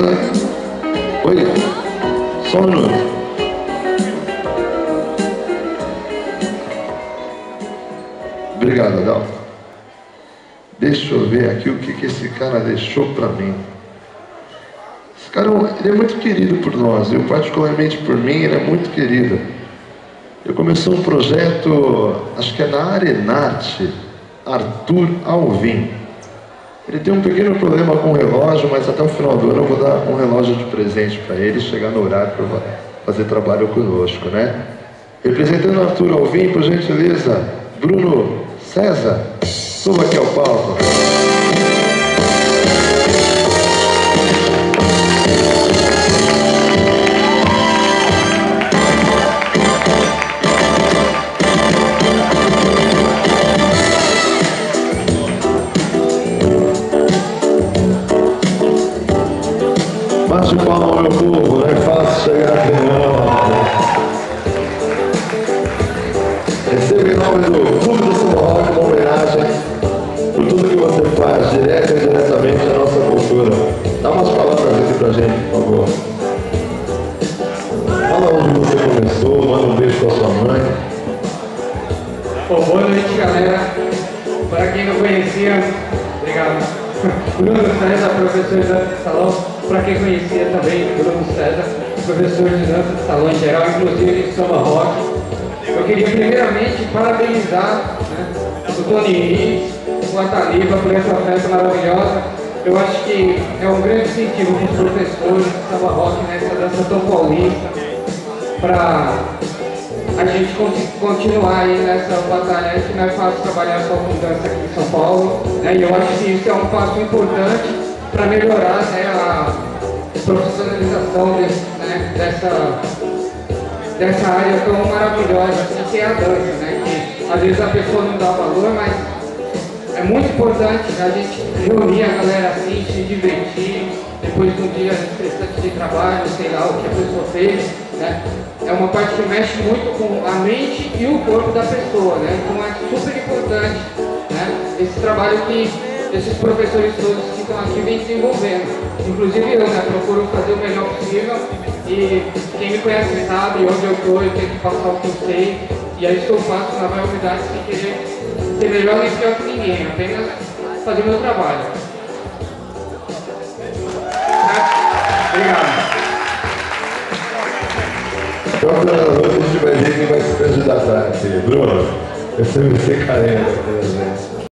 gentileza. Oi, só um minuto. Obrigado, Adalto. Deixa eu ver aqui o que esse cara deixou para mim. Esse cara ele é muito querido por nós, eu particularmente por mim, ele é muito querido. Eu comecei um projeto, acho que é na Arenarte, Arthur Alvim. Ele tem um pequeno problema com o relógio, mas até o final do ano eu vou dar um relógio de presente para ele, chegar no horário para fazer trabalho conosco, né? Representando o Arthur Alvim, por gentileza, Bruno César, suba aqui ao palco. Bate palma, meu povo, não é fácil chegar aqui não. Receba em nome do Clube do Samba Rock uma homenagem por tudo que você faz, direta e indiretamente à nossa cultura. Dá umas palavras aqui pra gente, por favor. Fala onde você começou, manda um beijo pra sua mãe. Boa noite, galera. Para quem não conhecia, obrigado. Bruno César, professor de dança de salão. Para quem conhecia também, Bruno César, professor de dança de salão em geral, inclusive de samba rock. Eu queria primeiramente parabenizar, né, o Tony Rins, o Ataliba por essa festa maravilhosa. Eu acho que é um grande incentivo para os professores de samba rock nessa dança tão paulista, para a gente continuar aí nessa batalha, que não é fácil trabalhar só com dança aqui em São Paulo, né? E eu acho que isso é um passo importante para melhorar, né, a profissionalização dessa área tão maravilhosa que é a dança, né? Que às vezes a pessoa não dá valor, mas é muito importante a gente reunir a galera assim, se divertir, depois de um dia estressante de trabalho, sei lá o que a pessoa fez, né? É uma parte que mexe muito com a mente e o corpo da pessoa, né? Então é super importante, né, esse trabalho que esses professores todos que estão aqui vêm desenvolvendo. Inclusive eu, né, procuro fazer o melhor possível e quem me conhece sabe onde eu estou, eu tenho que passar o que eu sei e é isso que eu faço na maioridade sem querer ser melhor nem pior que ninguém, apenas fazer meu trabalho. Obrigado. Próxima noite a gente vai ver quem vai se candidatar aqui. Bruno, eu sei você carente,